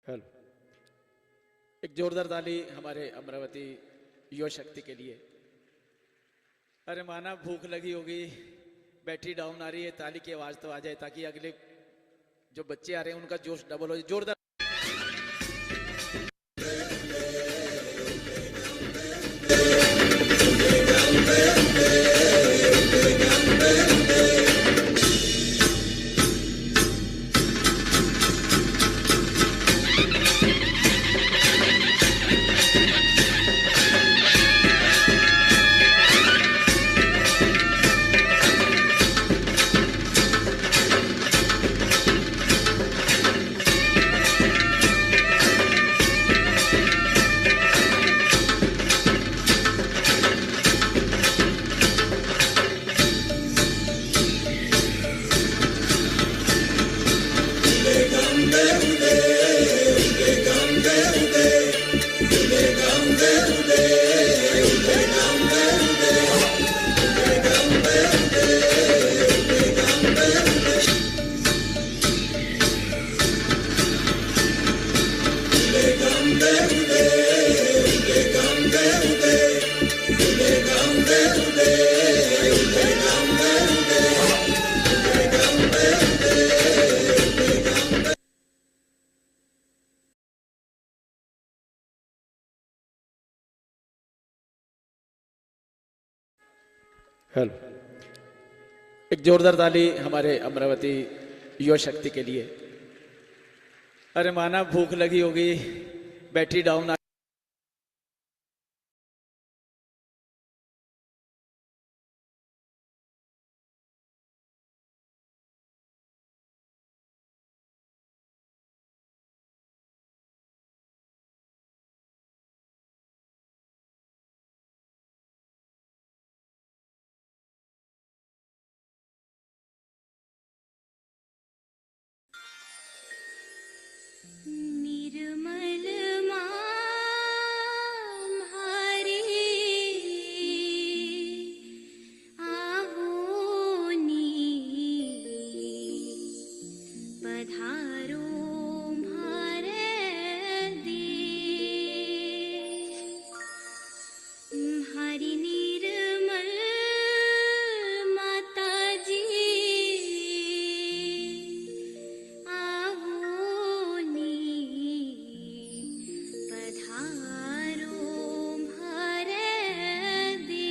Hello. एक जोरदार ताली हमारे अमरावती युवा शक्ति के लिए। अरे माना भूख लगी होगी, बैटरी डाउन आ रही है, ताली की आवाज तो आ जाए ताकि अगले जो बच्चे आ रहे हैं उनका जोश डबल हो जाए। जोरदार। हेलो। एक जोरदार ताली हमारे अमरावती युवा शक्ति के लिए। अरे माना भूख लगी होगी, बैटरी डाउन आ निर्मल माम हरे आवोनी पधारो म्हारे देश। हरि निर्मल माता जी आवोनी पधारो म्हारे देश।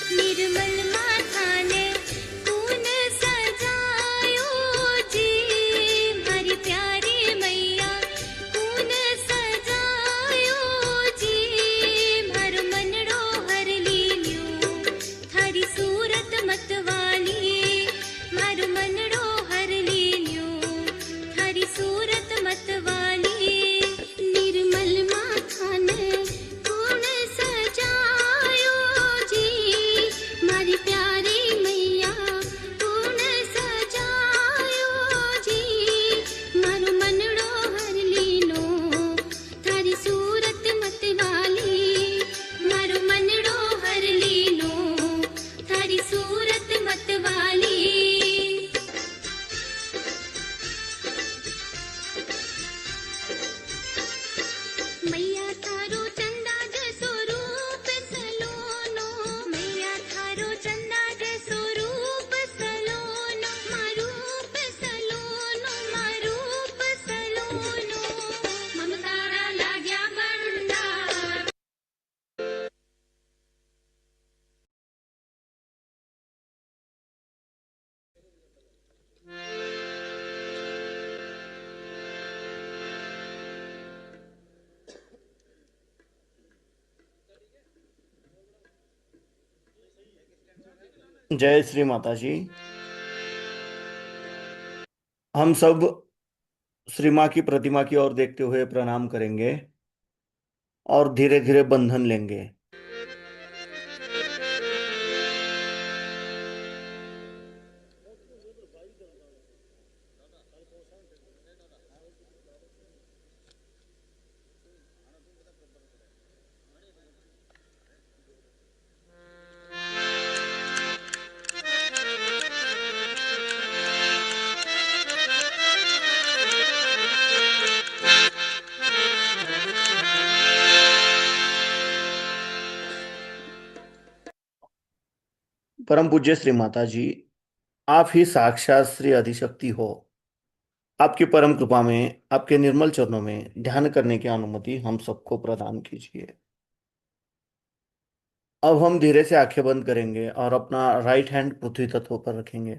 निर्मल माथा ने तून सजायो जी, हमारी प्यारी मैया तून सजायो जी। मारो मनड़ो हर लील्यो थारी सूरत मतवाली, मारो मनड़ो हर लील्यो थारी सूरत मतवाली। निर्मल माथा ने तून सजायो जी, मारी प्यारी मैया तून सजायो जी। मारो मनड़ो हर लीलो थारी सूरत मतवाली, मारो मनड़ो हर लीलो थारी सूरत मतवाली। मैया थारो चंदा जसो रूप सलोनो, मैया थारो चंदा जसो रूप सलोनो। मारूप सलोनो, मारूप सलोनो, ममतारा लाग्या भंडार। जय श्री माता जी। हम सब श्री माँ की प्रतिमा की ओर देखते हुए प्रणाम करेंगे और धीरे धीरे बंधन लेंगे। परम पूज्य श्री माता जी, आप ही साक्षात श्री आदिशक्ति हो। आपकी परम कृपा में, आपके निर्मल चरणों में ध्यान करने की अनुमति हम सबको प्रदान कीजिए। अब हम धीरे से आंखें बंद करेंगे और अपना राइट हैंड पृथ्वी तत्व पर रखेंगे।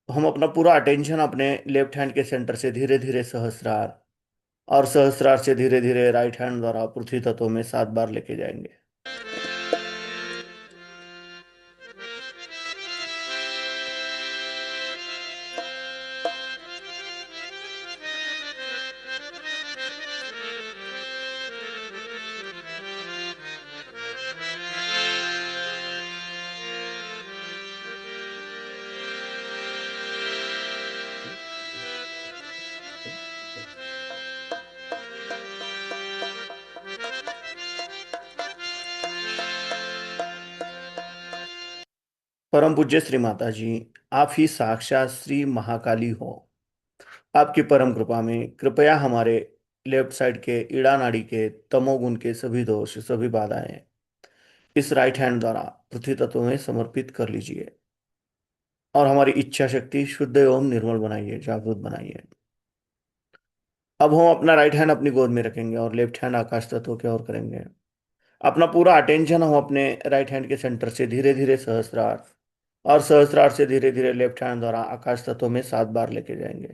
हम अपना पूरा अटेंशन अपने लेफ्ट हैंड के सेंटर से धीरे धीरे सहस्रार और सहस्रार से धीरे धीरे राइट हैंड द्वारा पृथ्वी तत्व में 7 बार लेके जाएंगे। परम पूज्य श्री माता जी, आप ही साक्षात श्री महाकाली हो। आपकी परम कृपा में कृपया हमारे लेफ्ट साइड के ईड़ा नाड़ी के तमोगुण के सभी दोष, सभी बाधाएं इस राइट हैंड द्वारा पृथ्वी तत्व में समर्पित कर लीजिए और हमारी इच्छा शक्ति शुद्ध एवं निर्मल बनाइए, जागृत बनाइए। अब हम अपना राइट हैंड अपनी गोद में रखेंगे और लेफ्ट हैंड आकाश तत्व की ओर करेंगे। अपना पूरा अटेंशन हम अपने राइट हैंड के सेंटर से धीरे धीरे सहस्रार और सहस्रार से धीरे धीरे लेफ्ट हैंड द्वारा आकाश तत्व में 7 बार लेके जाएंगे।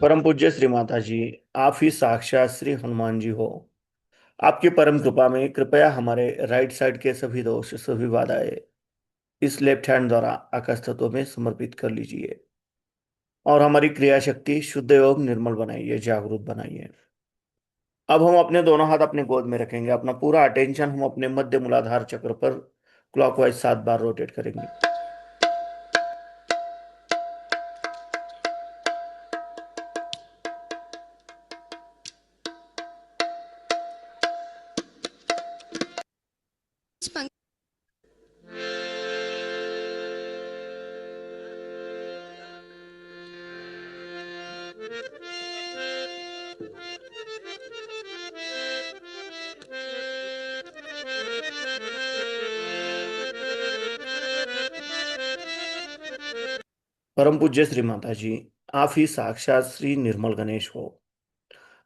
परम पूज्य श्री माता जी, आप ही साक्षात श्री हनुमान जी हो। आपकी परम कृपा में कृपया हमारे राइट साइड के सभी दोष, सभी बाधाएं इस लेफ्ट हैंड द्वारा आकाश तत्व में समर्पित कर लीजिए और हमारी क्रिया शक्ति शुद्ध एवं निर्मल बनाइए, जागरूक बनाइए। अब हम अपने दोनों हाथ अपने गोद में रखेंगे। अपना पूरा अटेंशन हम अपने मध्य मूलाधार चक्र पर क्लॉकवाइज 7 बार रोटेट करेंगे। परम पूज्य श्री माता जी, आप ही साक्षात श्री निर्मल गणेश हो।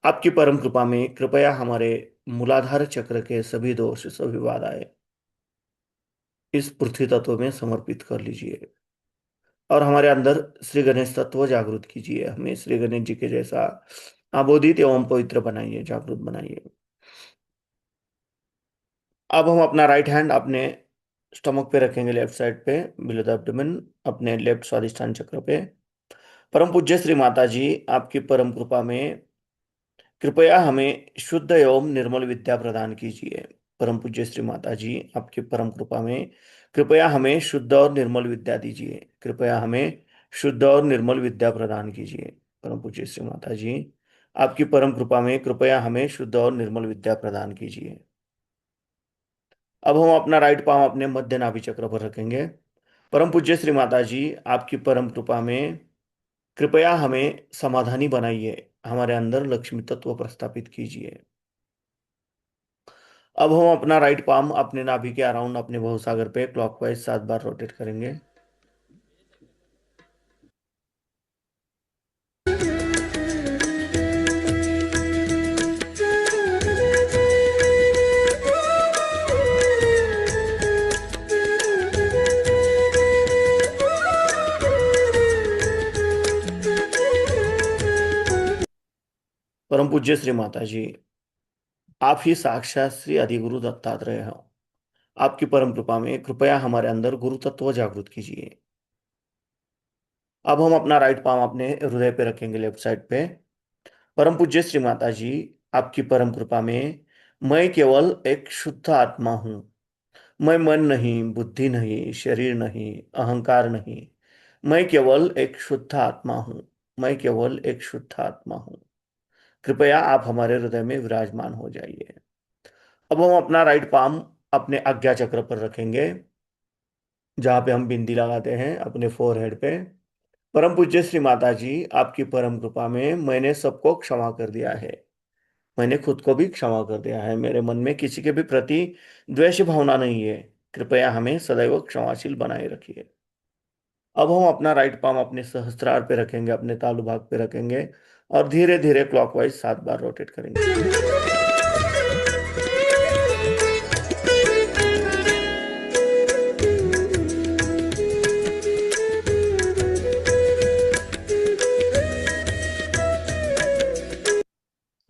आपकी परम कृपा में कृपया हमारे मूलाधार चक्र के सभी दोष, सभी बाधाएं इस पृथ्वी तत्व में समर्पित कर लीजिए और हमारे अंदर श्री गणेश तत्व जागृत कीजिए। हमें श्री गणेश जी के जैसा आबोधित एवं पवित्र बनाइए, जागृत बनाइए। अब हम अपना राइट हैंड अपने स्टमक पे रखेंगे, लेफ्ट साइड पे बिलो द एब्डोमेन, अपने लेफ्ट स्वादिष्ठान चक्र पे। परम पूज्य श्री माता जी, आपकी परम कृपा में कृपया हमें शुद्ध एवं निर्मल विद्या प्रदान कीजिए। परम पूज्य श्री माता जी, आपकी परम कृपा में कृपया हमें शुद्ध और निर्मल विद्या दीजिए। कृपया हमें शुद्ध और निर्मल विद्या प्रदान कीजिए। परम पूज्य श्री माता जी, आपकी परम कृपा में कृपया हमें शुद्ध और निर्मल विद्या प्रदान कीजिए। अब हम अपना राइट पांव अपने मध्य नाभि चक्र पर रखेंगे। परम पूज्य श्री माता जी, आपकी परम कृपा में कृपया हमें समाधानी बनाइए, हमारे अंदर लक्ष्मी तत्व प्रस्थापित कीजिए। अब हम अपना राइट पाम अपने नाभि के अराउंड अपने भवसागर पे क्लॉकवाइज 7 बार रोटेट करेंगे। परम पूज्य श्री माता जी, आप ही साक्षात श्री अधिगुरु दत्तात्रेय हो। आपकी परम कृपा में कृपया हमारे अंदर गुरु तत्व जागृत कीजिए। अब हम अपना राइट पाम अपने हृदय पे रखेंगे, लेफ्ट साइड पे। परम पूज्य श्री माता जी, आपकी परम कृपा में मैं केवल एक शुद्ध आत्मा हूं। मैं मन नहीं, बुद्धि नहीं, शरीर नहीं, अहंकार नहीं। मैं केवल एक शुद्ध आत्मा हूं। मैं केवल एक शुद्ध आत्मा हूं। कृपया आप हमारे हृदय में विराजमान हो जाइए। अब हम अपना राइट पाम अपने आज्ञा चक्र पर रखेंगे, जहां पे हम बिंदी लगाते हैं अपने फोरहेड पे। परम पूज्य श्री माता जी, आपकी परम कृपा में मैंने सबको क्षमा कर दिया है। मैंने खुद को भी क्षमा कर दिया है। मेरे मन में किसी के भी प्रति द्वेष भावना नहीं है। कृपया हमें सदैव क्षमाशील बनाए रखिए। अब हम अपना राइट पाम अपने सहस्त्रार पे रखेंगे, अपने तालू भाग पे रखेंगे और धीरे धीरे क्लॉकवाइज 7 बार रोटेट करेंगे।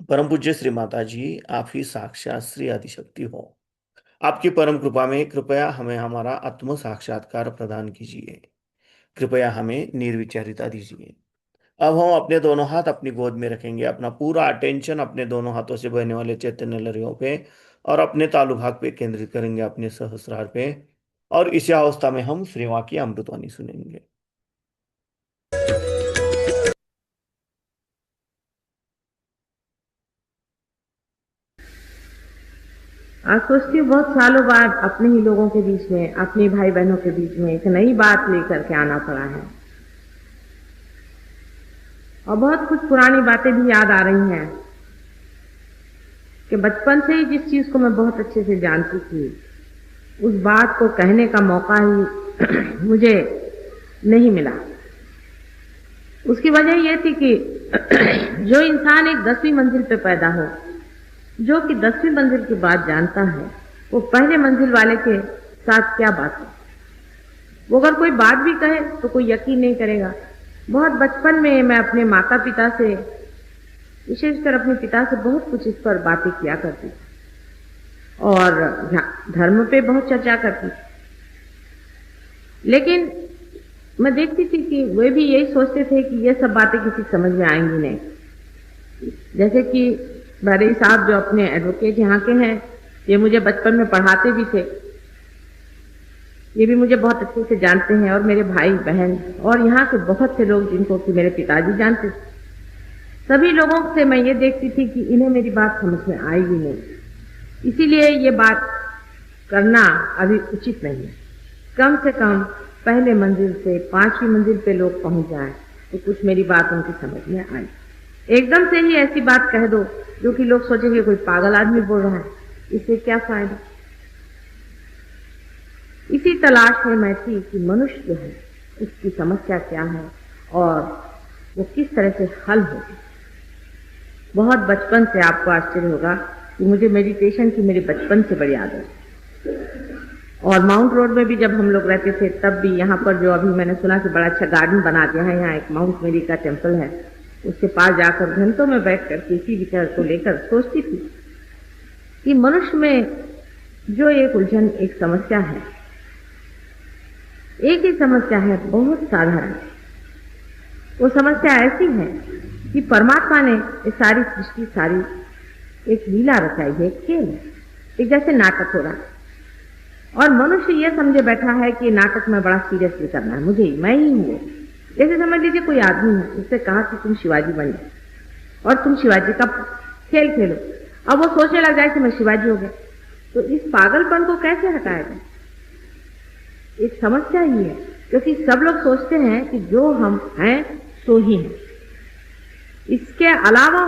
परम पूज्य श्री माता जी, आप ही साक्षात श्री आदिशक्ति हो। आपकी परम कृपा में कृपया हमें हमारा आत्म साक्षात्कार प्रदान कीजिए। कृपया हमें निर्विचारिता दीजिए। अब हम अपने दोनों हाथ अपनी गोद में रखेंगे, अपना पूरा अटेंशन अपने दोनों हाथों से बहने वाले चैतन्य लहरियों पे और अपने तालु भाग पे केंद्रित करेंगे, अपने सहस्रार पे। और इसी अवस्था में हम श्री मां की अमृतवाणी सुनेंगे। आज सोचती हूँ बहुत सालों बाद अपने ही लोगों के बीच में, अपने भाई बहनों के बीच में एक नई बात लेकर के आना पड़ा है और बहुत कुछ पुरानी बातें भी याद आ रही हैं कि बचपन से ही जिस चीज को मैं बहुत अच्छे से जानती थी, उस बात को कहने का मौका ही मुझे नहीं मिला। उसकी वजह यह थी कि जो इंसान एक 10वीं मंजिल पे पैदा हो, जो कि 10वीं मंजिल की बात जानता है, वो पहले मंजिल वाले के साथ क्या बात है। वो अगर कोई बात भी कहे तो कोई यकीन नहीं करेगा। बहुत बचपन में मैं अपने माता पिता से, विशेषकर अपने पिता से बहुत कुछ इस पर बातें किया करती थी और धर्म पे बहुत चर्चा करती थी। लेकिन मैं देखती थी कि वे भी यही सोचते थे कि ये सब बातें किसी समझ में आएंगी नहीं। जैसे कि भाई साहब जो अपने एडवोकेट यहाँ के हैं, ये मुझे बचपन में पढ़ाते भी थे, ये भी मुझे बहुत अच्छे से जानते हैं, और मेरे भाई बहन और यहाँ के बहुत से लोग जिनको कि मेरे पिताजी जानते थे। सभी लोगों से मैं ये देखती थी कि इन्हें मेरी बात समझ में आएगी नहीं, इसीलिए ये बात करना अभी उचित नहीं है। कम से कम पहले मंजिल से 5वीं मंजिल पे लोग पहुंच जाएं तो कुछ मेरी बात उनकी समझ में आए। एकदम से ही ऐसी बात कह दो जो कि लोग सोचेंगे कोई पागल आदमी बोल रहा है, इससे क्या फायदा। इसी तलाश में मैं थी कि मनुष्य जो है उसकी समस्या क्या है और वो किस तरह से हल होगी। बहुत बचपन से आपको आश्चर्य होगा कि मुझे मेडिटेशन की मेरे बचपन से बड़ी आदत है। और माउंट रोड में भी जब हम लोग रहते थे तब भी यहाँ पर जो अभी मैंने सुना कि बड़ा अच्छा गार्डन बना दिया है, यहाँ एक माउंट मेरी का टेम्पल है, उसके पास जाकर घंटों में बैठकर किसी विचार को लेकर सोचती थी कि मनुष्य में जो एक उलझन, एक समस्या है, एक ही समस्या है, बहुत साधारण। वो समस्या ऐसी है कि परमात्मा ने ये सारी सृष्टि, सारी एक लीला रचाई है, एक खेल है, एक जैसे नाटक हो रहा है, और मनुष्य ये समझे बैठा है कि नाटक में बड़ा सीरियसली करना है, मुझे, मैं ही हूँ। जैसे समझ लीजिए कोई आदमी है, उससे कहा कि तुम शिवाजी बन जाओ और तुम शिवाजी का खेल खेलो। अब वो सोचने लग जाए कि मैं शिवाजी हो गया, तो इस पागलपन को कैसे हटाएगा। एक समस्या ही है, क्योंकि सब लोग सोचते हैं कि जो हम हैं सो ही हैं, इसके अलावा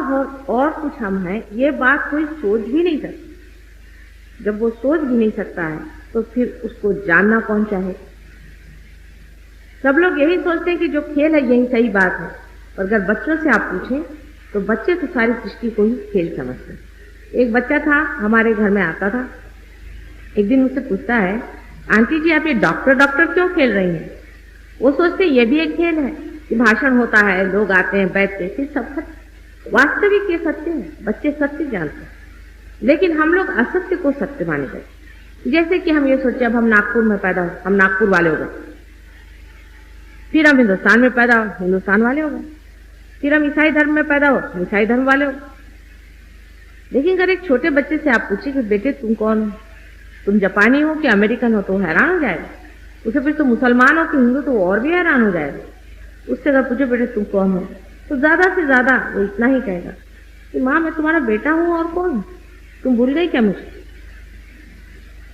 और कुछ हम हैं, ये बात कोई सोच भी नहीं सकता। जब वो सोच भी नहीं सकता है तो फिर उसको जानना कौन चाहे। सब लोग यही सोचते हैं कि जो खेल है यही सही बात है, और अगर बच्चों से आप पूछें तो बच्चे तो सारी सृष्टि को ही खेल समझते हैं। एक बच्चा था, हमारे घर में आता था, एक दिन मुझसे पूछता है, आंटी जी आप ये डॉक्टर डॉक्टर क्यों खेल रही हैं। वो सोचते ये भी एक खेल है कि भाषण होता है, लोग आते हैं, बैठते हैं, फिर सब सत्य, वास्तविक ये सत्य है, बच्चे सत्य जानते हैं, लेकिन हम लोग असत्य को सत्य माने गए। जैसे कि हम ये सोचे अब हम नागपुर में पैदा हो, हम नागपुर वाले हो गए, फिर हम हिंदुस्तान में पैदा हो, हिंदुस्तान वाले हो गए, फिर हम ईसाई धर्म में पैदा हो, ईसाई धर्म वाले हो। लेकिन अगर एक छोटे बच्चे से आप पूछे कि बेटे तुम कौन हो, तुम जापानी हो कि अमेरिकन हो, तो हैरान हो जाएगा। उसे फिर तुम मुसलमान हो कि हिंदू, तो वो और भी हैरान हो जाएगा। उससे अगर पूछे बेटे तुम कौन हो, तो ज्यादा से ज्यादा वो इतना ही कहेगा कि माँ मैं तुम्हारा बेटा हूं और कौन, तुम भूल गई क्या मुझे।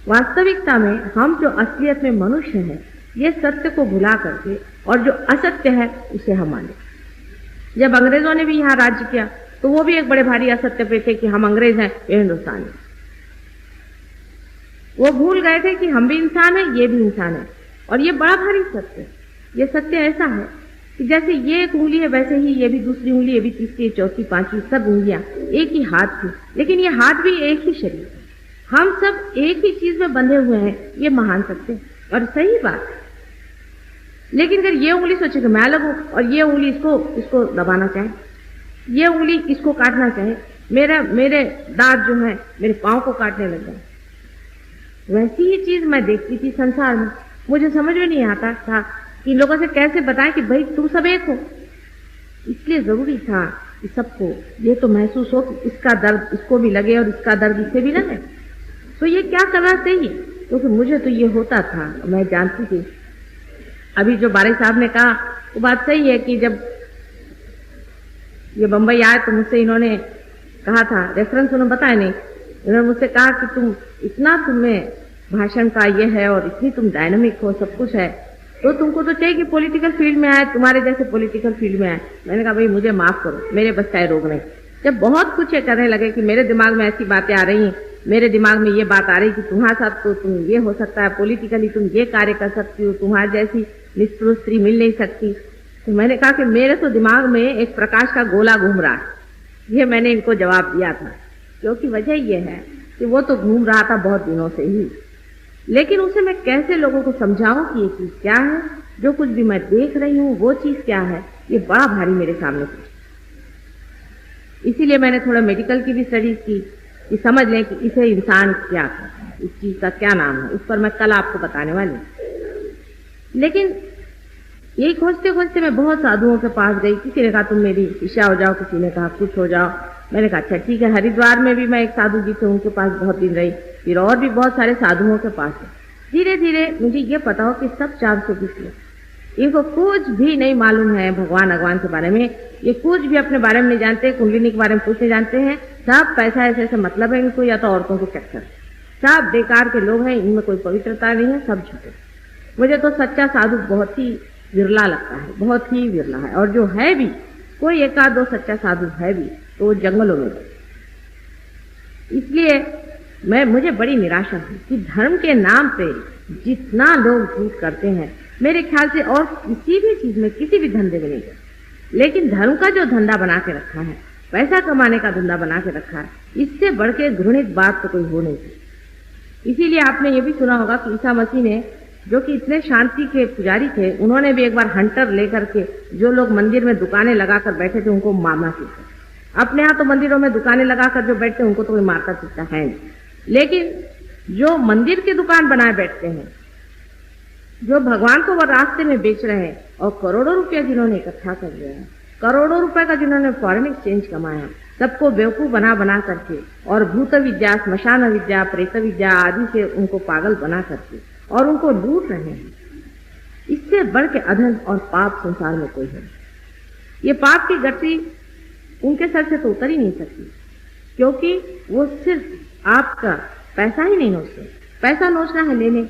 वास्तविकता में हम जो असलियत में मनुष्य हैं, ये सत्य को भुला करके और जो असत्य है उसे हम माने। जब अंग्रेजों ने भी यहाँ राज्य किया तो वो भी एक बड़े भारी असत्य पे थे कि हम अंग्रेज हैं, ये हिंदुस्तानी। वो भूल गए थे कि हम भी इंसान हैं, ये भी इंसान है। और ये बड़ा भारी सत्य, ये सत्य ऐसा है कि जैसे ये एक उंगली है वैसे ही ये भी दूसरी उंगली, ये भी तीसरी, चौथी, पांचवी, सब उंगलियां एक ही हाथ की, लेकिन ये हाथ भी एक ही शरीर है। हम सब एक ही चीज में बंधे हुए हैं, ये महान सत्य है और सही बात है। लेकिन अगर ये उंगली सोचे कि मैं अलग हूं और ये उंगली इसको दबाना चाहे, ये उंगली इसको काटना चाहे, मेरे दांत जो है मेरे पांव को काटने लग जाए, वैसी ही चीज मैं देखती थी संसार में। मुझे समझ में नहीं आता था कि लोगों से कैसे बताएं कि भाई तुम सब एक हो। इसलिए जरूरी था कि सबको ये तो महसूस हो कि इसका दर्द इसको भी लगे और इसका दर्द इससे भी लगे। तो ये क्या करना चाहिए, क्योंकि मुझे तो ये होता था, मैं जानती थी। अभी जो बारी साहब ने कहा वो बात सही है कि जब ये बंबई आए तो मुझसे इन्होंने कहा था, रेफरेंस उन्होंने बताया नहीं, इन्होंने मुझसे कहा कि तुम इतना तुम्हें भाषण का ये है और इतनी तुम डायनामिक हो, सब कुछ है, तो तुमको तो चाहिए कि पॉलिटिकल फील्ड में आए, तुम्हारे जैसे पॉलिटिकल फील्ड में आए। मैंने कहा भाई मुझे माफ करो, मेरे बस का रोग नहीं। जब बहुत कुछ ये करने लगे कि मेरे दिमाग में ऐसी बातें आ रही, मेरे दिमाग में ये बात आ रही कि तुम्हारे साथ तो तुम ये हो सकता है, पॉलिटिकली तुम ये कार्य कर सकती हो, तुम्हारे जैसी निष्ठुर स्त्री मिल नहीं सकती। तो मैंने कहा कि मेरे तो दिमाग में एक प्रकाश का गोला घूम रहा है। ये मैंने इनको जवाब दिया था, क्योंकि वजह यह है कि वो तो घूम रहा था बहुत दिनों से ही, लेकिन उसे मैं कैसे लोगों को समझाऊं कि ये चीज क्या है, जो कुछ भी मैं देख रही हूं वो चीज क्या है, ये बड़ा भारी मेरे सामने था। इसीलिए मैंने थोड़ा मेडिकल की भी स्टडीज की कि समझ लें कि इसे इंसान क्या कहता है, इस चीज का क्या नाम है। उस पर मैं कल आपको बताने वाली हूं। लेकिन यही खोजते खोजते मैं बहुत साधुओं के पास गई। किसी ने कहा तुम मेरी ईशा हो जाओ, किसी ने कहा कुछ हो जाओ। मैंने कहा अच्छा ठीक है। हरिद्वार में भी मैं एक साधु जी थे, उनके पास बहुत दिन रही, फिर और भी बहुत सारे साधुओं के पास है। धीरे धीरे मुझे ये पता हो कि सब 420 लोग, इनको कुछ भी नहीं मालूम है भगवान के बारे में, ये कुछ भी अपने बारे में नहीं जानते, कुंडलिनी के बारे में कुछ नहीं जानते हैं, सब पैसा ऐसे मतलब है इनको, या तो औरतों के चक्कर, सब बेकार के लोग हैं, इनमें कोई पवित्रता नहीं है, सब झूठे। मुझे तो सच्चा साधु बहुत ही विरला लगता है, बहुत ही विरला है। और जो है भी कोई एक आध दो सच्चा साधु है भी तो वो जंगलों में। इसलिए मुझे बड़ी निराशा है कि धर्म के नाम पे जितना लोग झूठ करते हैं, मेरे ख्याल से और किसी भी चीज में, किसी भी धंधे में नहीं करते, लेकिन धर्म का जो धंधा बना के रखा है, पैसा कमाने का धंधा बना के रखा है, इससे बढ़ के घृणित बात तो कोई हो नहीं सकती। इसीलिए आपने ये भी सुना होगा कि ईसा मसीह ने, जो कि इतने शांति के पुजारी थे, उन्होंने भी एक बार हंटर लेकर के जो लोग मंदिर में दुकानें लगाकर बैठे थे उनको मारना सीखा। अपने यहाँ तो मंदिरों में दुकानें लगाकर जो बैठते हैं उनको तो कोई मारता पीटता है नहीं, लेकिन जो मंदिर की दुकान बनाए बैठते हैं, जो भगवान को वो रास्ते में बेच रहे हैं, और करोड़ों रुपया जिन्होंने इकट्ठा कर लिया है, करोड़ों रुपए का जिन्होंने फॉरेन एक्सचेंज कमाया, सबको बेवकूफ बना करके, और भूत विद्या, स्मशान विद्या, प्रेत विद्या आदि से उनको पागल बना करके और उनको लूट रहे हैं। इससे बढ़ के अधर्म और पाप संसार में कोई है। ये पाप की गठरी उनके सर से तो उतर ही नहीं सकती, क्योंकि वो सिर्फ आपका पैसा ही नहीं नोचते। पैसा नोचना है ले लें,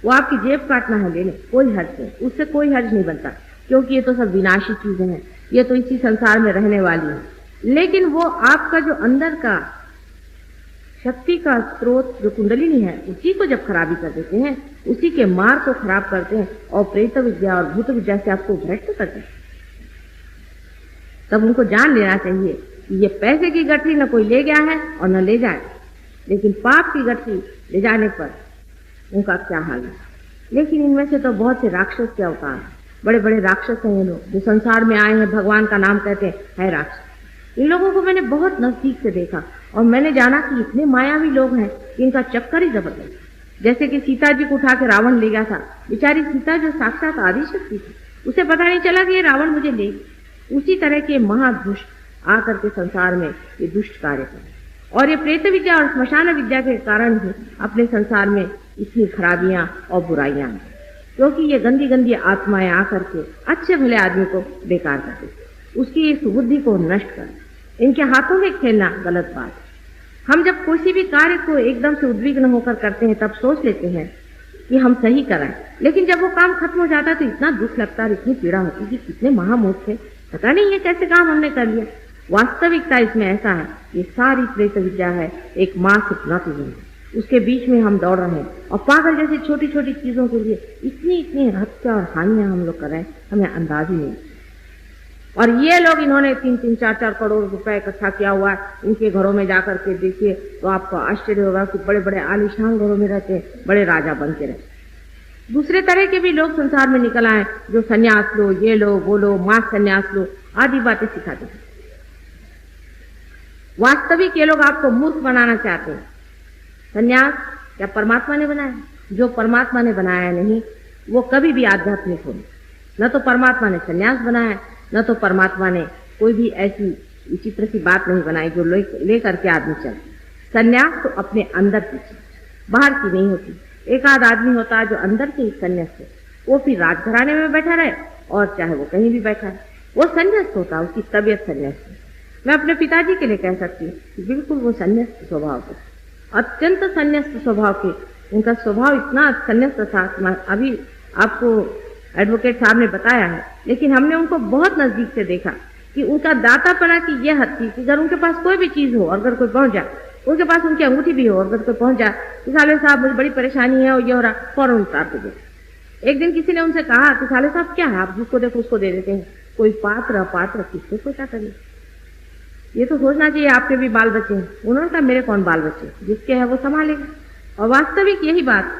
वो आपकी जेब काटना है ले लें, कोई हर्ज नहीं, उससे कोई हर्ज नहीं बनता, क्योंकि ये तो सब विनाशी चीजें हैं, ये तो इसी संसार में रहने वाली है। लेकिन वो आपका जो अंदर का शक्ति का स्रोत जो कुंडलिनी है, उसी को जब खराबी कर देते हैं, उसी के मार्ग को खराब करते हैं और प्रेत विद्या और भूत विद्या से आपको भ्रष्ट करते हैं, तब उनको जान लेना चाहिए कि ये पैसे की गठरी न कोई ले गया है और न ले जाए, लेकिन पाप की गठरी ले जाने पर उनका क्या हाल है। लेकिन इनमें से तो बहुत से राक्षस के अवतार हैं, बड़े बड़े राक्षस हैं ये लोग, जो संसार में आए हैं, भगवान का नाम कहते हैं राक्षस। इन लोगों को मैंने बहुत नजदीक से देखा और मैंने जाना कि इतने मायावी लोग हैं कि इनका चक्कर ही जबरदस्त। जैसे कि सीता जी को उठा के रावण ले गया था, बेचारी सीता जो साक्षात आदिशक्ति थी, उसे पता नहीं चला कि ये रावण मुझे ले। उसी तरह के महादुष्ट आकर के संसार में ये दुष्ट कार्य करें। और ये प्रेत विद्या और स्मशान विद्या के कारण ही अपने संसार में इतनी खराबियां और बुराइयां हैं, क्योंकि ये गंदी गंदी आत्माएं आकर के अच्छे भले आदमी को बेकार कर देती, उसकी इस बुद्धि को नष्ट कर इनके हाथों में खेलना गलत बात है। हम जब किसी भी कार्य को एकदम से उद्विग्न होकर करते हैं तब सोच लेते हैं कि हम सही कराएं, लेकिन जब वो काम खत्म हो जाता है तो इतना दुख लगता है, इतनी पीड़ा होती है कि कितने महामूर्ख थे, पता नहीं ये कैसे काम हमने कर लिया। वास्तविकता इसमें ऐसा है, ये सारी प्रेत विद्या है एक मास हिप्नोटिज्म, उसके बीच में हम दौड़ रहे हैं और पागल जैसी छोटी छोटी चीजों के लिए इतनी इतनी हत्या और हानियां हम लोग कर रहे हैं, हमें अंदाज ही नहीं। और ये लोग इन्होंने 3-3, 4-4 करोड़ रुपए इकट्ठा किया हुआ है, इनके घरों में जाकर के देखिए तो आपको आश्चर्य होगा कि बड़े बड़े आलीशान घरों में रहते हैं, बड़े राजा बन के रहते। दूसरे तरह के भी लोग संसार में निकल आए जो सन्यास लो, ये लो, वो लो, मास सन्यास लो आदि बातें सिखाते हैं। वास्तविक ये लोग आपको मूर्ख बनाना चाहते हैं। सन्यास क्या परमात्मा ने बनाया? जो परमात्मा ने बनाया नहीं वो कभी भी आध्यात्मिक हो, न तो परमात्मा ने सन्यास बनाया, न तो परमात्मा ने कोई भी ऐसी विचित्र सी बात नहीं बनाई जो ले करके आदमी चले। सन्यास तो अपने अंदर की चीज, बाहर की नहीं होती। एक आध आदमी होता है जो अंदर से ही संन्यास है, वो फिर राजघराने में बैठा रहे और चाहे वो कहीं भी बैठा है, वो संन्यास होता, उसकी तबीयत संन्यास है। मैं अपने पिताजी के लिए कह सकती हूँ कि बिल्कुल वो संन्यास्त स्वभाव के, अत्यंत संन्यास्त स्वभाव के। उनका स्वभाव इतना संन्यास्त था, अभी आपको एडवोकेट साहब ने बताया है, लेकिन हमने उनको बहुत नजदीक से देखा कि उनका दातापना की यह हद थी कि अगर उनके पास कोई भी चीज हो और अगर कोई पहुंच जाए, उनके पास उनकी अंगूठी भी हो और अगर कोई पहुंच जाए कि साले साहब मुझे बड़ी परेशानी है और ये हो रहा, फौरन उतार के दे। एक दिन किसी ने उनसे कहा कि साले साहब क्या है, आप जिसको देखो उसको दे देते हैं, कोई पात्र अपात्र किसको सोचा करिए, ये तो सोचना चाहिए आपके भी बाल बच्चे हैं। उन्होंने कहा मेरे कौन बाल बच्चे, जिसके है वो संभालेगा। और वास्तविक यही बात,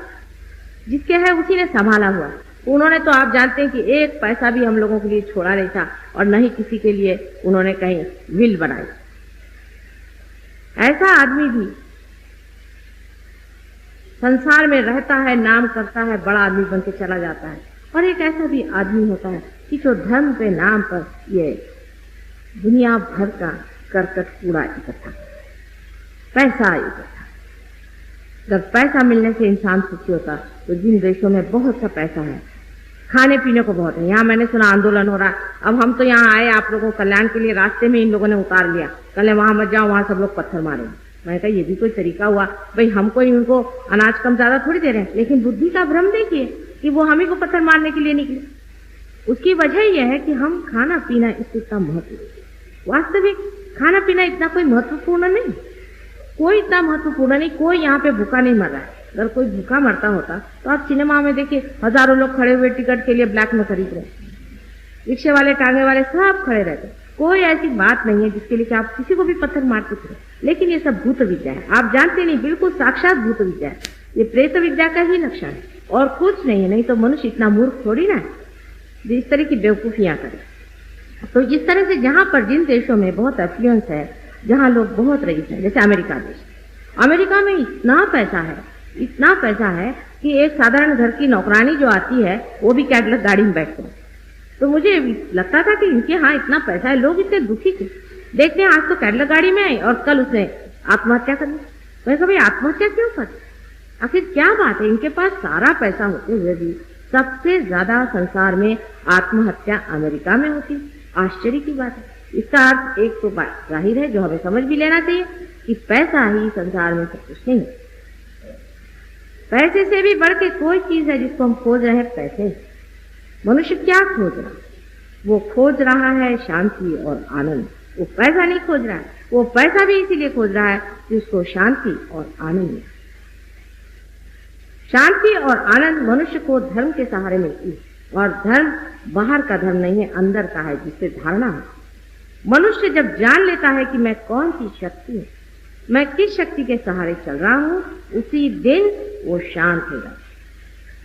जिसके है उसी ने संभाला हुआ। उन्होंने तो आप जानते हैं कि एक पैसा भी हम लोगों के लिए छोड़ा नहीं था और न ही किसी के लिए उन्होंने कहीं विल बनाई। ऐसा आदमी भी संसार में रहता है, नाम करता है, बड़ा आदमी बन के चला जाता है। और एक ऐसा भी आदमी होता है कि जो धर्म के नाम पर ये दुनिया भर का करकट कूड़ा इकट्ठा, पैसा इकट्ठा। जब पैसा मिलने से इंसान सुखी होता, तो जिन देशों में बहुत सा पैसा है, खाने पीने को बहुत है, यहाँ मैंने सुना आंदोलन हो रहा है, अब हम तो यहाँ आए आप लोगों को कल्याण के लिए, रास्ते में इन लोगों ने उतार लिया, कल वहां मत जाओ, वहां सब लोग पत्थर मारेंगे। मैंने कहा ये भी कोई तरीका हुआ भाई, हमको इनको अनाज कम ज्यादा थोड़ी दे रहे हैं, लेकिन बुद्धि का भ्रम देखिए कि वो हम ही को पत्थर मारने के लिए निकले। उसकी वजह यह है कि हम खाना पीना इससे इतना महत्व, वास्तविक खाना पीना इतना कोई महत्वपूर्ण नहीं, कोई इतना महत्वपूर्ण नहीं। कोई यहाँ पे भूखा नहीं मर रहा है। अगर कोई भूखा मरता होता तो आप सिनेमा में देखिए हजारों लोग खड़े हुए टिकट के लिए ब्लैक में खरीद रहे, रिक्शे वाले, टांगे वाले सब खड़े रहते। कोई ऐसी बात नहीं है जिसके लिए कि आप किसी को भी पत्थर मारते थे। लेकिन ये सब भूत विद्या है, आप जानते नहीं, बिल्कुल साक्षात भूत विद्या है। ये प्रेत विद्या का ही लक्षण है और कुछ नहीं है। नहीं तो मनुष्य इतना मूर्ख थोड़ी ना है जो इस तरह की बेवकूफियां करे। तो इस तरह से जहां पर जिन देशों में बहुत एफ्लुएंस है, जहां लोग बहुत रईस हैं, जैसे अमेरिका देश, अमेरिका में इतना पैसा है कि एक साधारण घर की नौकरानी जो आती है वो भी कैडलक गाड़ी में बैठते हैं। तो मुझे लगता था कि इनके यहाँ इतना पैसा है, लोग इतने दुखी थे। देखते हैं आज तो कैडलक गाड़ी में आई और कल उसने आत्महत्या कर ली। मैं कहा भाई आत्महत्या क्यों कर, आखिर क्या बात है? इनके पास सारा पैसा होते हुए भी सबसे ज्यादा संसार में आत्महत्या अमेरिका में होती। आश्चर्य की बात है। इसका अर्थ एक तो बात जाहिर है जो हमें समझ भी लेना चाहिए कि पैसा ही संसार में सब कुछ नहीं है। पैसे से भी बढ़ के कोई चीज है जिसको हम खोज रहे हैं, पैसे। मनुष्य क्या खोज रहा है? वो खोज रहा है शांति और आनंद। वो पैसा नहीं खोज रहा है, वो पैसा भी इसीलिए खोज रहा है कि उसको शांति और आनंद मिले। शांति और आनंद मनुष्य को धर्म के सहारे मिलती है, और धर्म बाहर का धर्म नहीं है, अंदर का है, जिससे धारणा है। मनुष्य जब जान लेता है कि मैं कौन सी शक्ति हूं, मैं किस शक्ति के सहारे चल रहा हूं, उसी दिन वो शांत हो जाता।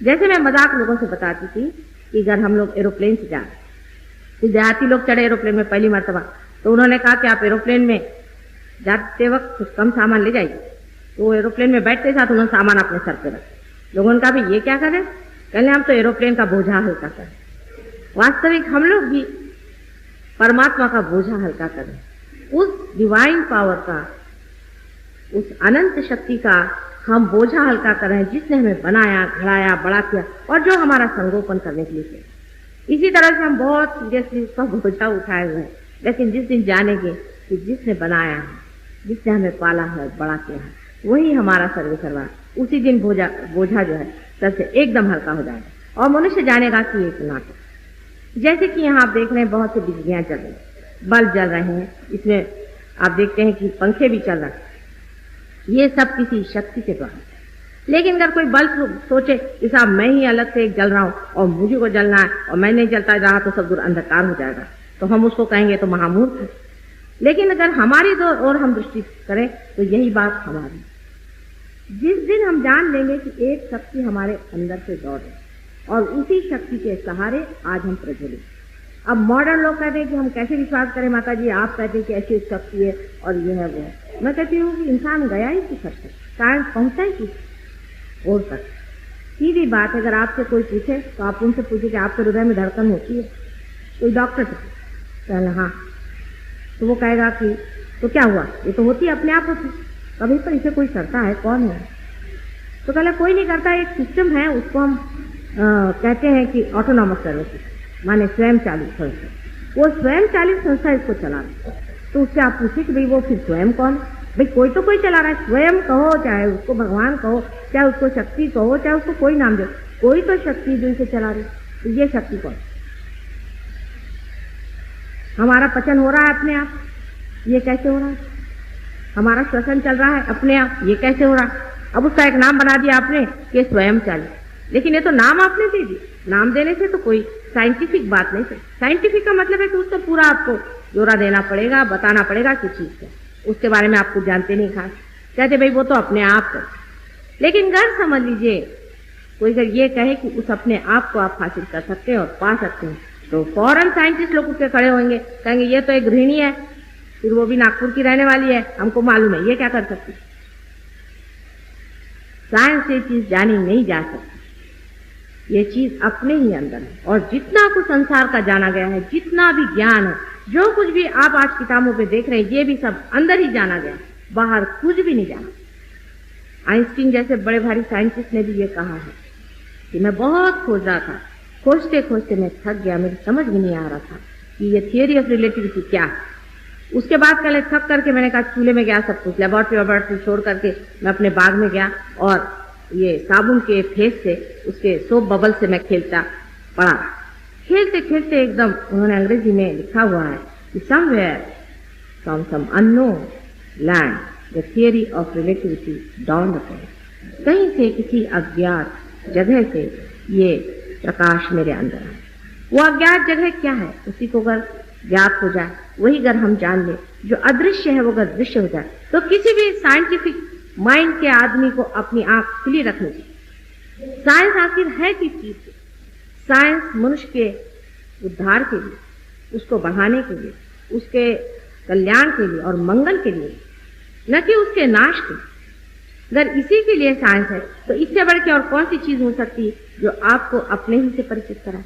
जैसे मैं मजाक लोगों से बताती थी कि अगर हम लोग एरोप्लेन से जाए, तो देहाती लोग चढ़े एरोप्लेन में पहली मर्तबा, तो उन्होंने कहा कि आप एरोप्लेन में जाते वक्त कुछ कम सामान ले जाइए। तो एरोप्लेन में बैठते साथ उन्होंने सामान अपने सर पे रखा। लोगों ने कहा भाई ये क्या करें? कहले हम तो एरोप्लेन का बोझा हल्का करें। वास्तविक हम लोग भी परमात्मा का बोझा हल्का करें, उस डिवाइन पावर का उस अनंत शक्ति का हम बोझा हल्का कर रहे हैं, जिसने हमें बनाया, घड़ाया, बड़ा किया और जो हमारा संगोपन करने के लिए किया। इसी तरह से हम बहुत सीरियसली उसका बोझा उठाए हुए हैं, लेकिन जिस दिन जानेंगे कि जिसने बनाया है, जिसने हमें पाला है, बड़ा किया है, वही हमारा सर्वे सर्वा, उसी दिन बोझा जो है सर से एकदम हल्का हो जाएगा और मनुष्य जानेगा कि एक नाटक। जैसे कि यहाँ आप देख रहे हैं बहुत से बिजलियां चल रही, बल्ब जल रहे हैं, इसमें आप देखते हैं कि पंखे भी चल रहे हैं, ये सब किसी शक्ति के द्वारा। लेकिन अगर कोई बल्ब सोचे कि साहब मैं ही अलग से एक जल रहा हूं और मुझे को जलना है और मैं नहीं जलता रहा तो सब दूर अंधकार हो जाएगा, तो हम उसको कहेंगे तो महामूर्ख है। लेकिन अगर हमारी ओर हम दृष्टि करें तो यही बात हमारी। जिस दिन हम जान लेंगे कि एक शक्ति हमारे अंदर से दौड़ है और उसी शक्ति के सहारे आज हम प्रज्वलित। अब मॉडर्न लोग कहते हैं कि हम कैसे विश्वास करें माता जी, आप कहते हैं कि ऐसी शक्ति है और ये है वो है। मैं कहती हूँ कि इंसान गया ही किस हद तक, साइंस पहुंचा ही किस ओर तक। सीधी बात है, अगर आपसे कोई पूछे तो आप उनसे पूछे कि आपके हृदय में धड़कन होती है, कोई डॉक्टर से कहना हाँ, तो वो कहेगा कि तो क्या हुआ, ये तो होती है, अपने आप होती, कभी पर इसे कोई करता है, कौन है? तो कहला कोई नहीं करता, एक सिस्टम है, उसको हम कहते हैं कि ऑटोनॉमस सर्विस, माने स्वयं चालित संस्था। वो स्वयं चालित संस्था इसको चला रही है। तो उससे आप पूछे कि भाई वो फिर स्वयं कौन? भाई कोई तो कोई चला रहा है, स्वयं कहो, चाहे उसको भगवान कहो, चाहे उसको शक्ति कहो, चाहे उसको कोई नाम दो, कोई तो शक्ति जो इसे चला रही। तो ये शक्ति कौन? हमारा पचन हो रहा है अपने आप, ये कैसे हो रहा है? हमारा श्वसन चल रहा है अपने आप, ये कैसे हो रहा है? अब उसका एक नाम बना दिया आपने कि स्वयं चालित, लेकिन ये तो नाम आपने दे दिया। नाम देने से तो कोई साइंटिफिक बात नहीं है। साइंटिफिक का मतलब है कि उसको पूरा आपको जोरा देना पड़ेगा, बताना पड़ेगा किस चीज से, उसके बारे में आप कुछ जानते नहीं खास, कहते भाई वो तो अपने आप कर। लेकिन अगर समझ लीजिए कोई अगर ये कहे कि उस अपने आप को आप हासिल कर सकते हैं और पा सकते हैं, तो फौरन साइंटिस्ट लोग उठ के खड़े होंगे, कहेंगे ये तो एक गृहिणी है, फिर वो भी नागपुर की रहने वाली है, हमको मालूम है ये क्या कर सकती। साइंस से चीज जानी नहीं जा सकती, ये चीज अपने ही अंदर है। और जितना कुछ संसार का जाना गया है, जितना भी ज्ञान है, जो कुछ भी आप आज किताबों पे देख रहे हैं, ये भी सब अंदर ही जाना गया, बाहर कुछ भी नहीं जाना। आइंस्टीन जैसे बड़े भारी साइंटिस्ट ने भी ये कहा है कि मैं बहुत खोज रहा था, खोजते खोजते मैं थक गया, मेरी समझ भी नहीं आ रहा था कि ये थियरी ऑफ रिलेटिविटी क्या है। उसके बाद कल थक करके मैंने कहा चूल्हे में गया, सब कुछ लेबोरेटरी छोड़ करके मैं अपने बाग में गया और ये साबुन के फेस से, उसके सोप बबल से मैं खेलता पड़ा। खेलते खेलते एकदम उन्होंने अंग्रेजी में लिखा हुआ है कि somewhere from some unknown land the theory of relativity down upon. कहीं से किसी अज्ञात जगह से ये प्रकाश मेरे अंदर है। वो अज्ञात जगह क्या है, उसी को अगर ज्ञात हो जाए, वही अगर हम जान ले, जो अदृश्य है वो अगर दृश्य हो जाए, तो किसी भी साइंटिफिक माइंड के आदमी को अपनी आंख खुली रखनी चाहिए। साइंस आखिर है किस चीज से? साइंस मनुष्य के उद्धार के लिए, उसको बढ़ाने के लिए, उसके कल्याण के लिए और मंगल के लिए, न कि उसके नाश के। अगर इसी के लिए साइंस है तो इससे बढ़ के और कौन सी चीज हो सकती है जो आपको अपने ही से परिचित कराए?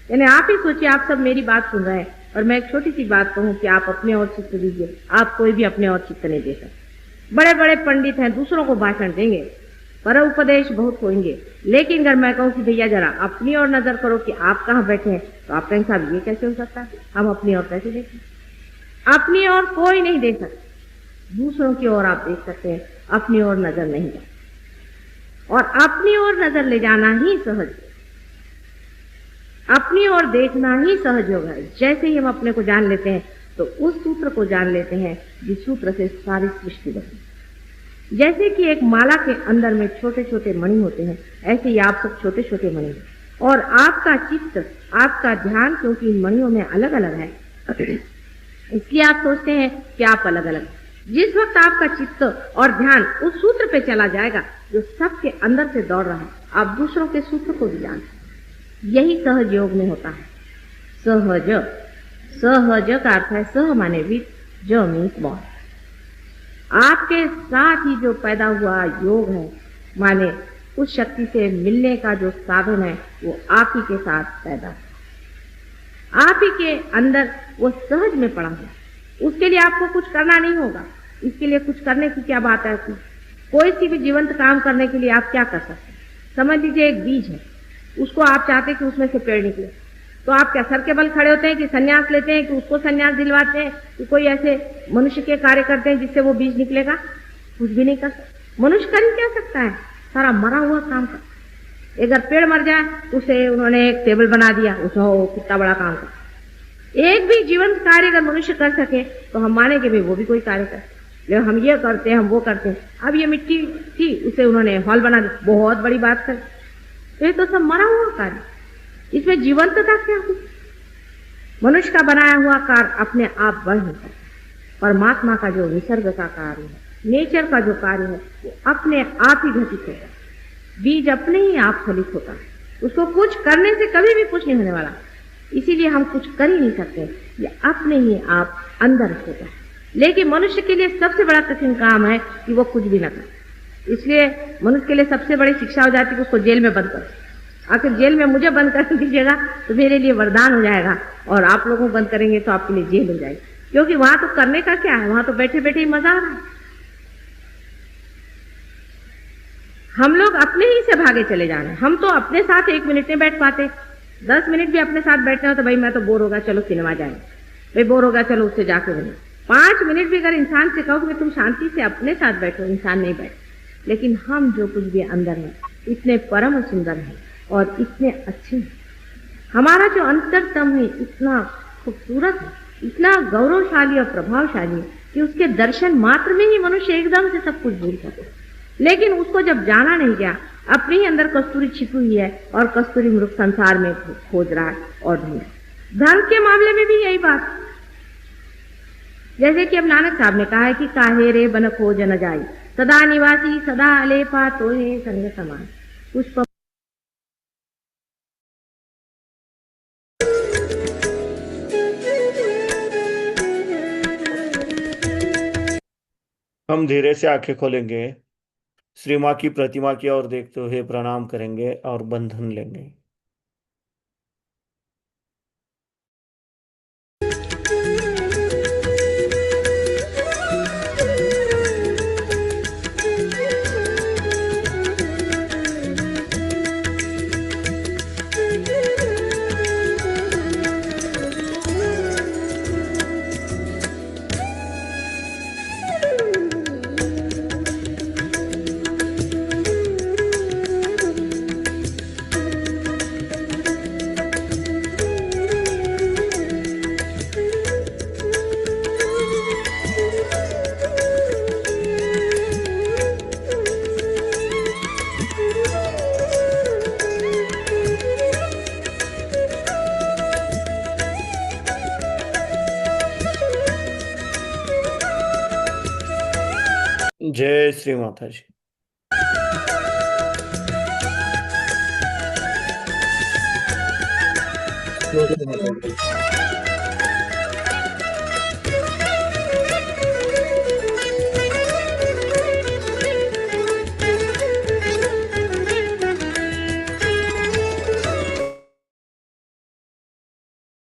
यानी आप ही सोचिए, आप सब मेरी बात सुन रहे हैं और मैं एक छोटी सी बात कहूं कि आप अपने और चित्त दीजिए, आप कोई भी अपने और चित्त नहीं दे सकते। बड़े बड़े पंडित हैं, दूसरों को भाषण देंगे, पर उपदेश बहुत होंगे, लेकिन अगर मैं कहूं कि भैया जरा अपनी ओर नजर करो कि आप कहाँ बैठे हैं, तो आप कहेंगे साहब ये कैसे हो सकता है, हम अपनी ओर कैसे देखें? अपनी ओर कोई नहीं दे सकता, दूसरों की ओर आप देख सकते हैं, अपनी ओर नजर नहीं जाती। और अपनी ओर नजर ले जाना ही सहज, अपनी ओर देखना ही सहज होगा। जैसे ही हम अपने को जान लेते हैं तो उस सूत्र को जान लेते हैं जिस सूत्र से सारी सृष्टि बनी। जैसे कि एक माला के अंदर में छोटे छोटे मणि होते हैं, ऐसे ही आप सब छोटे छोटे मणि हैं और आपका चित्त, आपका ध्यान क्योंकि इन मणियों में अलग अलग है, इसलिए आप सोचते हैं कि आप अलग अलग। जिस वक्त आपका चित्त और ध्यान उस सूत्र पे चला जाएगा जो सबके अंदर से दौड़ रहा है, आप दूसरों के सूत्र को भी जानते हैं। यही सहज योग में होता है। सहज, सहज का अर्थ है सह माने विथ, ज मीन्स बॉन्ड। आपके साथ ही जो पैदा हुआ योग है, माने उस शक्ति से मिलने का जो साधन है, वो आप ही के साथ पैदा है, आप ही के अंदर वो सहज में पड़ा है। उसके लिए आपको कुछ करना नहीं होगा, इसके लिए कुछ करने की क्या बात है? कोई सी भी जीवंत काम करने के लिए आप क्या कर सकते हैं? समझ लीजिए एक बीज है, उसको आप चाहते हैं कि उसमें से पेड़ निकले, तो आप क्या सर के बल खड़े होते हैं कि संन्यास लेते हैं, कि उसको संन्यास दिलवाते हैं, कि कोई ऐसे मनुष्य के कार्य करते हैं जिससे वो बीज निकलेगा? कुछ भी नहीं कर सकते। मनुष्य कर ही क्या सकता है? सारा मरा हुआ काम कर। अगर पेड़ मर जाए तो उसे उन्होंने एक टेबल बना दिया, उसमें कितना बड़ा काम कर। एक भी जीवंत कार्य अगर मनुष्य कर सके तो हम माने कि भाई वो भी कोई कार्य कर, लेकिन हम ये करते हैं, हम वो करते हैं। अब ये मिट्टी थी, उसे उन्होंने हॉल बना दिया, बहुत बड़ी बात कर। ये तो सब मरा हुआ कार्य, इसमें जीवंतता क्या हुई? मनुष्य का बनाया हुआ कार्य अपने आप बढ़ नहीं सकता। परमात्मा का जो निसर्ग का कार्य है, नेचर का जो कार्य है, वो अपने आप ही घटित होता है। बीज अपने ही आप फलित होता है, उसको कुछ करने से कभी भी कुछ नहीं होने वाला। इसीलिए हम कुछ कर ही नहीं सकते, ये अपने ही आप अंदर होता है। लेकिन मनुष्य के लिए सबसे बड़ा कठिन काम है कि वो कुछ भी न करे। इसलिए मनुष्य के लिए सबसे बड़ी शिक्षा हो जाती है कि उसको जेल में बंद करो। आखिर जेल में मुझे बंद कर दीजिएगा तो मेरे लिए वरदान हो जाएगा, और आप लोगों को बंद करेंगे तो आपके लिए जेल हो जाएगी, क्योंकि वहां तो करने का क्या है, वहां तो बैठे बैठे ही मजा आ रहा है। हम लोग अपने ही से भागे चले जा रहे हैं। हम तो अपने साथ 1 मिनट नहीं बैठ पाते। 10 मिनट भी अपने साथ बैठना हो तो भाई मैं तो बोर होगा, चलो सिनेमा जाएंगे, भाई बोर होगा, चलो उससे जाके बने। 5 मिनट भी अगर इंसान से कहो कि तुम शांति से अपने साथ बैठो, इंसान नहीं बैठ। लेकिन हम जो कुछ भी अंदर है इतने परम सुंदर है और इतने अच्छे हैं। हमारा जो अंतरतम है इतना खूबसूरत है, इतना गौरवशाली और प्रभावशाली है कि उसके दर्शन मात्र में ही मनुष्य एकदम से सब कुछ भूल सके। लेकिन उसको जब जाना नहीं गया, अपने ही अंदर कस्तूरी छिपी हुई है और कस्तूरी मृग संसार में खोज रहा है और ढूंढ। धर्म के मामले में भी यही बात, जैसे कि अब नानक साहब ने कहा है कि काहे रे बन खोज न जाई, सदा निवासी सदा अलेपा तो है संग समान। पुष्प हम धीरे से आंखें खोलेंगे, श्री मां की प्रतिमा की ओर देखते हुए प्रणाम करेंगे और बंधन लेंगे। जय श्री माता जी।